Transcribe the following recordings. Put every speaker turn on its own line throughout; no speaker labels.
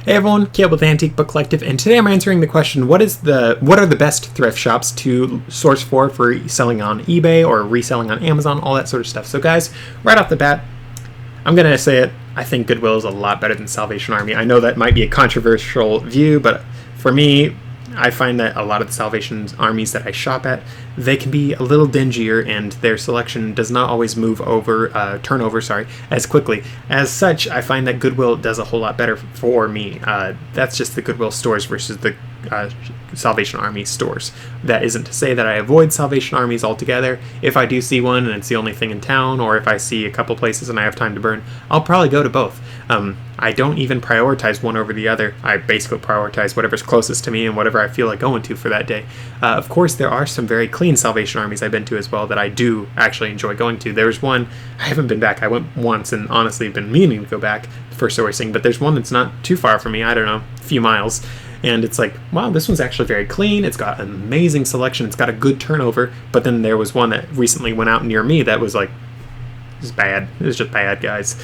Hey everyone, Caleb with Antique Book Collective, and today I'm answering the question, what are the best thrift shops to source for selling on eBay or reselling on Amazon, all that sort of stuff. So guys, right off the bat, I'm going to say it, I think Goodwill is a lot better than Salvation Army. I know that might be a controversial view, but for me, I find that a lot of the Salvation Armies that I shop at, they can be a little dingier, and their selection does not always turn over as quickly. As such, I find that Goodwill does a whole lot better for me. That's just the Goodwill stores versus the Salvation Army stores. That isn't to say that I avoid Salvation Armies altogether. If I do see one and it's the only thing in town, or if I see a couple places and I have time to burn, I'll probably go to both. I don't even prioritize one over the other. I basically prioritize whatever's closest to me and whatever I feel like going to for that day. Of course, there are some very clean Salvation Armies I've been to as well that I do actually enjoy going to. There's one, I haven't been back. I went once and honestly been meaning to go back for sourcing, but there's one that's not too far from me, I don't know, a few miles. And it's like, wow, this one's actually very clean. It's got an amazing selection. It's got a good turnover. But then there was one that recently went out near me that was like, it was bad. It was just bad, guys.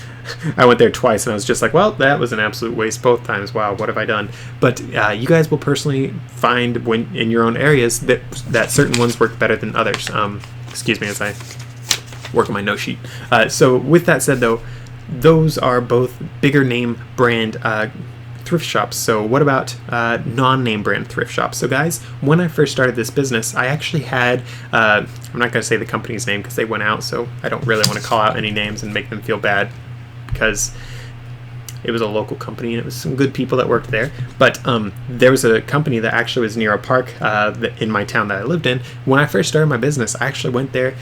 I went there twice and I was just like, well, that was an absolute waste both times. Wow, what have I done? But you guys will personally find when in your own areas that certain ones work better than others. Excuse me as I work on my note sheet. So with that said, though, those are both bigger name brand thrift shops. So what about non-name brand thrift shops? So guys, when I first started this business, I actually had, I'm not going to say the company's name because they went out, so I don't really want to call out any names and make them feel bad because it was a local company and it was some good people that worked there. But there was a company that actually was near a park in my town that I lived in. When I first started my business, I actually went there.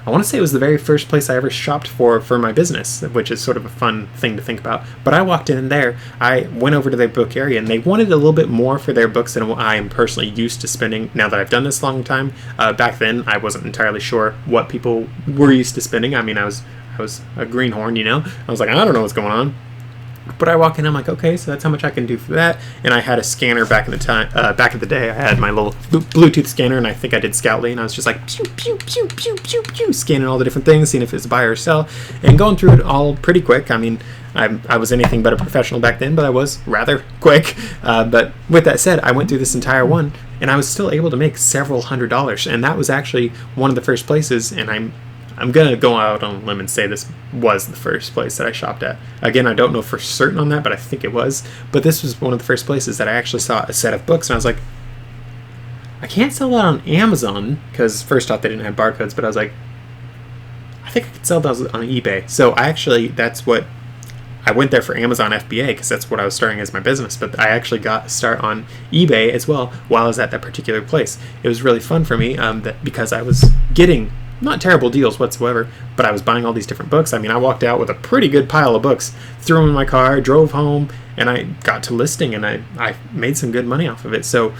I want to say it was the very first place I ever shopped for my business, which is sort of a fun thing to think about. But I walked in there, I went over to their book area, and they wanted a little bit more for their books than what I am personally used to spending now that I've done this long time. Back then, I wasn't entirely sure what people were used to spending. I mean, I was a greenhorn, you know? I was like, I don't know what's going on. But I walk in, I'm like, okay, so that's how much I can do for that. And I had a scanner back in the day. I had my little Bluetooth scanner, and I think I did Scoutly, and I was just like pew pew pew pew pew pew, scanning all the different things, seeing if it's buy or sell, and going through it all pretty quick. I mean, I was anything but a professional back then, but I was rather quick. But with that said, I went through this entire one, and I was still able to make several $100s, and that was actually one of the first places. And I'm going to go out on a limb and say this was the first place that I shopped at. Again, I don't know for certain on that, but I think it was. But this was one of the first places that I actually saw a set of books, and I was like, I can't sell that on Amazon, because first off, they didn't have barcodes, but I was like, I think I could sell those on eBay. So I went there for Amazon FBA, because that's what I was starting as my business, but I actually got a start on eBay as well while I was at that particular place. It was really fun for me because I was getting not terrible deals whatsoever, but I was buying all these different books. I mean, I walked out with a pretty good pile of books, threw them in my car, drove home, and I got to listing, and I made some good money off of it. So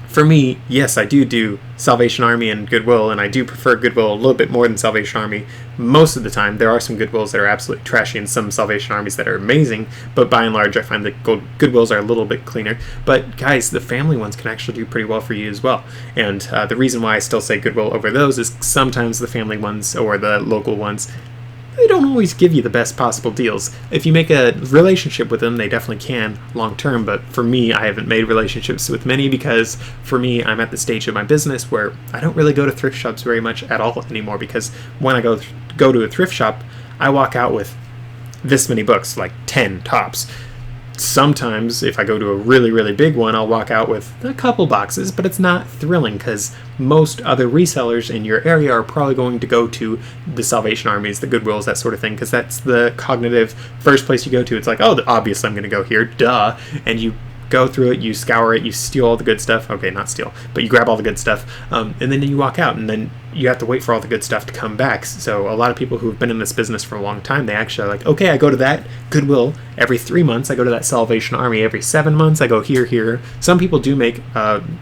for me, yes, I do Salvation Army and Goodwill, and I do prefer Goodwill a little bit more than Salvation Army most of the time. There are some Goodwills that are absolutely trashy and some Salvation Armies that are amazing, but by and large, I find that Goodwills are a little bit cleaner. But guys, the family ones can actually do pretty well for you as well. And the reason why I still say Goodwill over those is sometimes the family ones or the local ones, they don't always give you the best possible deals. If you make a relationship with them, they definitely can long term, but for me, I haven't made relationships with many because for me, I'm at the stage of my business where I don't really go to thrift shops very much at all anymore, because when I go to a thrift shop, I walk out with this many books, like 10 tops. Sometimes, if I go to a really, really big one, I'll walk out with a couple boxes, but it's not thrilling because most other resellers in your area are probably going to go to the Salvation Armies, the Goodwills, that sort of thing, because that's the cognitive first place you go to. It's like, oh, obviously I'm going to go here, duh, and you go through it, you scour it, you steal all the good stuff. Okay, not steal, but you grab all the good stuff, and then you walk out, and then you have to wait for all the good stuff to come back. So a lot of people who have been in this business for a long time, they actually are like, okay, I go to that Goodwill every 3 months, I go to that Salvation Army every 7 months, I go here. Some people do make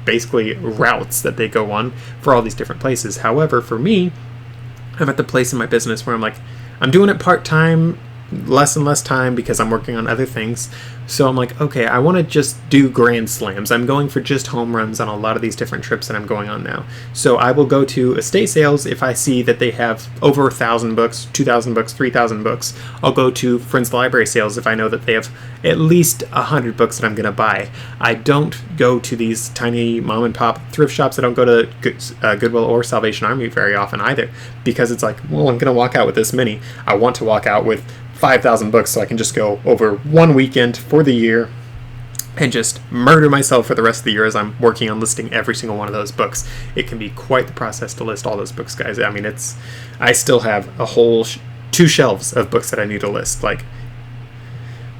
basically routes that they go on for all these different places. However, for me, I'm at the place in my business where I'm like, I'm doing it part-time, less and less time because I'm working on other things. So I'm like, okay, I want to just do grand slams. I'm going for just home runs on a lot of these different trips that I'm going on now. So I will go to estate sales if I see that they have over 1,000 books, 2,000 books, 3,000 books. I'll go to friends library sales if I know that they have at least 100 books that I'm going to buy. I don't go to these tiny mom and pop thrift shops. I don't go to Goodwill or Salvation Army very often either, because it's like, well, I'm going to walk out with this many. I want to walk out with 5,000 books so I can just go over one weekend for the year and just murder myself for the rest of the year as I'm working on listing every single one of those books. It can be quite the process to list all those books, guys. I mean, I still have a whole 2 shelves of books that I need to list. Like,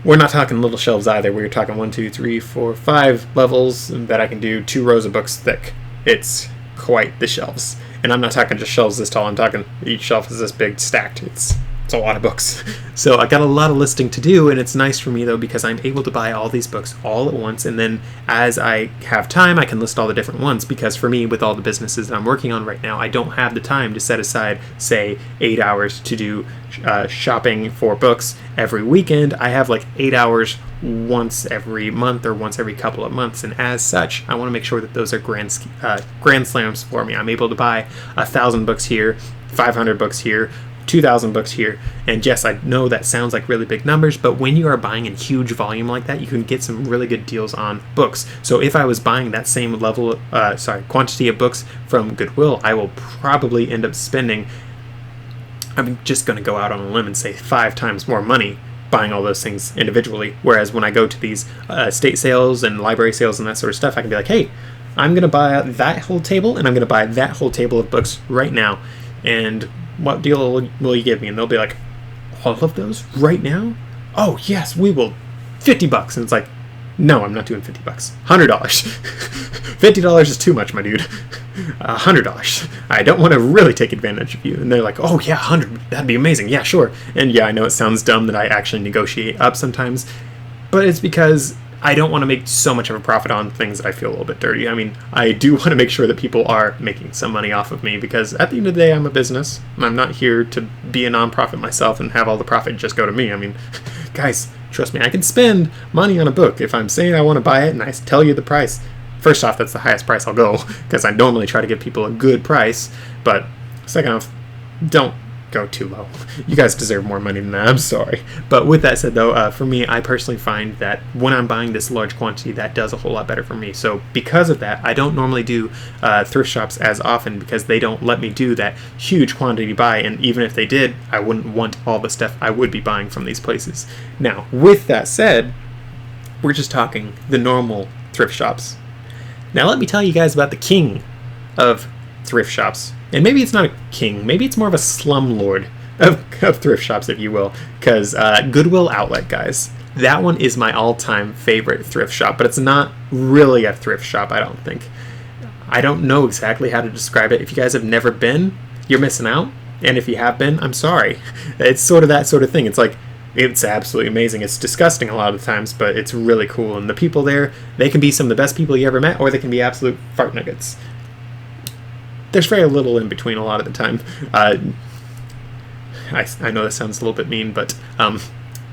we're not talking little shelves either. We're talking 1, 2, 3, 4, 5 levels that I can do 2 rows of books thick. It's quite the shelves. And I'm not talking just shelves this tall. I'm talking each shelf is this big stacked. It's a lot of books. So I got a lot of listing to do, and it's nice for me though because I'm able to buy all these books all at once, and then as I have time I can list all the different ones, because for me, with all the businesses that I'm working on right now, I don't have the time to set aside, say, 8 hours to do shopping for books every weekend. I have like 8 hours once every month or once every couple of months, and as such I want to make sure that those are grand slams for me. I'm able to buy 1,000 books here, 500 books here, 2,000 books here. And yes, I know that sounds like really big numbers, but when you are buying in huge volume like that, you can get some really good deals on books. So if I was buying that same quantity of books from Goodwill, I will probably end up spending, I'm just going to go out on a limb and say 5 times more money buying all those things individually. Whereas when I go to these estate sales and library sales and that sort of stuff, I can be like, hey, I'm going to buy that whole table, and I'm going to buy that whole table of books right now. And what deal will you give me? And they'll be like, all of those right now? Oh yes, we will. $50. And it's like, no, I'm not doing $50. $100. $50 is too much, my dude. $100. I don't want to really take advantage of you. And they're like, oh yeah, 100. That'd be amazing. Yeah, sure. And yeah, I know it sounds dumb that I actually negotiate up sometimes, but it's because I don't want to make so much of a profit on things that I feel a little bit dirty. I mean, I do want to make sure that people are making some money off of me, because at the end of the day, I'm a business. I'm not here to be a nonprofit myself and have all the profit just go to me. I mean, guys, trust me, I can spend money on a book. If I'm saying I want to buy it and I tell you the price, first off, that's the highest price I'll go, because I normally try to give people a good price. But second off, don't go too low. You guys deserve more money than that. I'm sorry. But with that said though, for me, I personally find that when I'm buying this large quantity, that does a whole lot better for me. So because of that, I don't normally do thrift shops as often, because they don't let me do that huge quantity buy. And even if they did, I wouldn't want all the stuff I would be buying from these places. Now, with that said, we're just talking the normal thrift shops. Now let me tell you guys about the king of thrift shops. And maybe it's not a king, maybe it's more of a slumlord of thrift shops, if you will, because Goodwill Outlet, guys. That one is my all-time favorite thrift shop, but it's not really a thrift shop, I don't think. I don't know exactly how to describe it. If you guys have never been, you're missing out. And if you have been, I'm sorry. It's sort of that sort of thing. It's like, it's absolutely amazing. It's disgusting a lot of the times, but it's really cool. And the people there, they can be some of the best people you ever met, or they can be absolute fart nuggets. There's very little in between a lot of the time. I know that sounds a little bit mean, but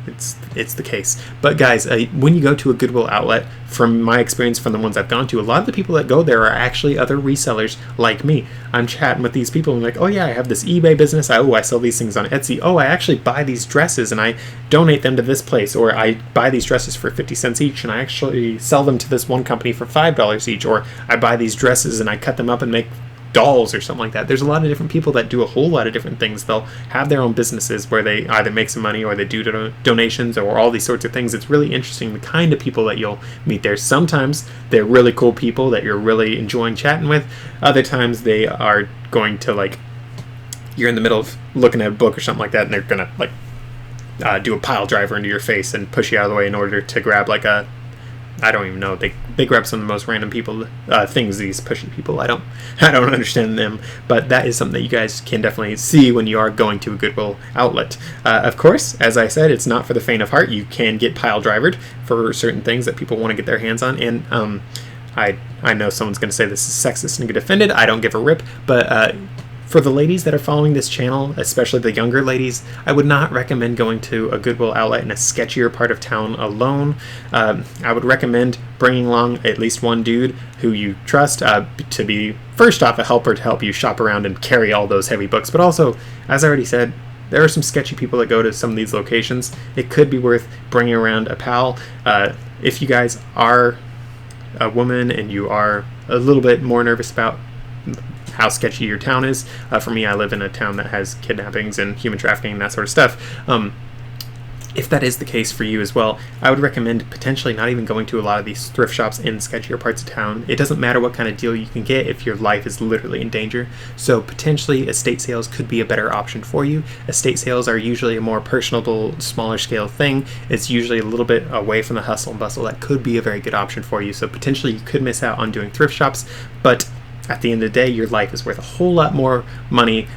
it's the case. But guys, when you go to a Goodwill Outlet, from my experience from the ones I've gone to, a lot of the people that go there are actually other resellers like me. I'm chatting with these people and like, oh yeah, I have this eBay business. I sell these things on Etsy. Oh, I actually buy these dresses and I donate them to this place. Or I buy these dresses for 50 cents each and I actually sell them to this one company for $5 each. Or I buy these dresses and I cut them up and make dolls or something like that. There's a lot of different people that do a whole lot of different things. They'll have their own businesses where they either make some money or they do donations or all these sorts of things. It's really interesting the kind of people that you'll meet there. Sometimes they're really cool people that you're really enjoying chatting with. Other times they are going to, like, you're in the middle of looking at a book or something like that and they're gonna like do a pile driver into your face and push you out of the way in order to grab like a, I don't even know. They grab some of the most random people things. These pushy people. I don't understand them. But that is something that you guys can definitely see when you are going to a Goodwill Outlet. Of course, as I said, it's not for the faint of heart. You can get pile drivered for certain things that people want to get their hands on. And I know someone's going to say this is sexist and get offended. I don't give a rip. But For the ladies that are following this channel, especially the younger ladies, I would not recommend going to a Goodwill outlet in a sketchier part of town alone. I would recommend bringing along at least one dude who you trust to be, first off, a helper to help you shop around and carry all those heavy books, but also, as I already said, there are some sketchy people that go to some of these locations. It could be worth bringing around a pal. If you guys are a woman and you are a little bit more nervous about how sketchy your town is, for me, I live in a town that has kidnappings and human trafficking and that sort of stuff. If that is the case for you as well, I would recommend potentially not even going to a lot of these thrift shops in sketchier parts of town. It doesn't matter what kind of deal you can get if your life is literally in danger. So potentially estate sales could be a better option for you. Estate sales are usually a more personable, smaller scale thing. It's usually a little bit away from the hustle and bustle. That could be a very good option for you. So potentially you could miss out on doing thrift shops, but at the end of the day, your life is worth a whole lot more money,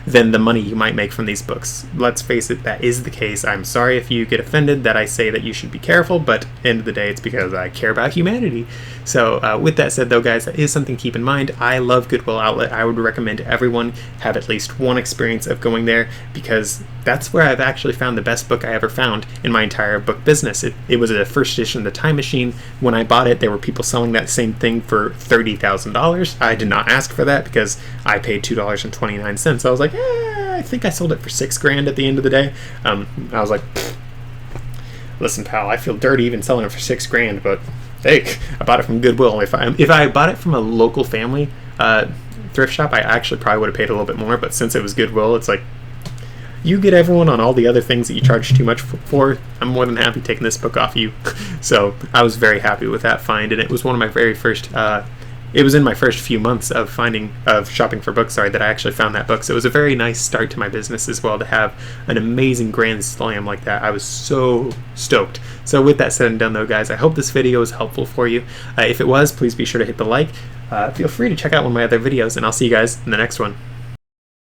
than the money you might make from these books. Let's face it, that is the case. I'm sorry if you get offended that I say that you should be careful, but end of the day, it's because I care about humanity. So with that said though, guys, that is something to keep in mind. I love Goodwill Outlet. I would recommend everyone have at least one experience of going there, because that's where I've actually found the best book I ever found in my entire book business. It was a first edition of The Time Machine. When I bought it, there were people selling that same thing for $30,000. I did not ask for that because I paid $2.29. I was like, I think I sold it for $6,000 at the end of the day. I was like, listen, pal, I feel dirty even selling it for $6,000, but hey, I bought it from Goodwill. If I bought it from a local family thrift shop, I actually probably would have paid a little bit more, but since it was Goodwill, it's like, you get everyone on all the other things that you charge too much for. I'm more than happy taking this book off you. So I was very happy with that find, and it was one of my very first, it was in my first few months of shopping for books, that I actually found that book. So it was a very nice start to my business as well to have an amazing grand slam like that. I was so stoked. So with that said and done though, guys, I hope this video was helpful for you. If it was, please be sure to hit the like. Feel free to check out one of my other videos, and I'll see you guys in the next one.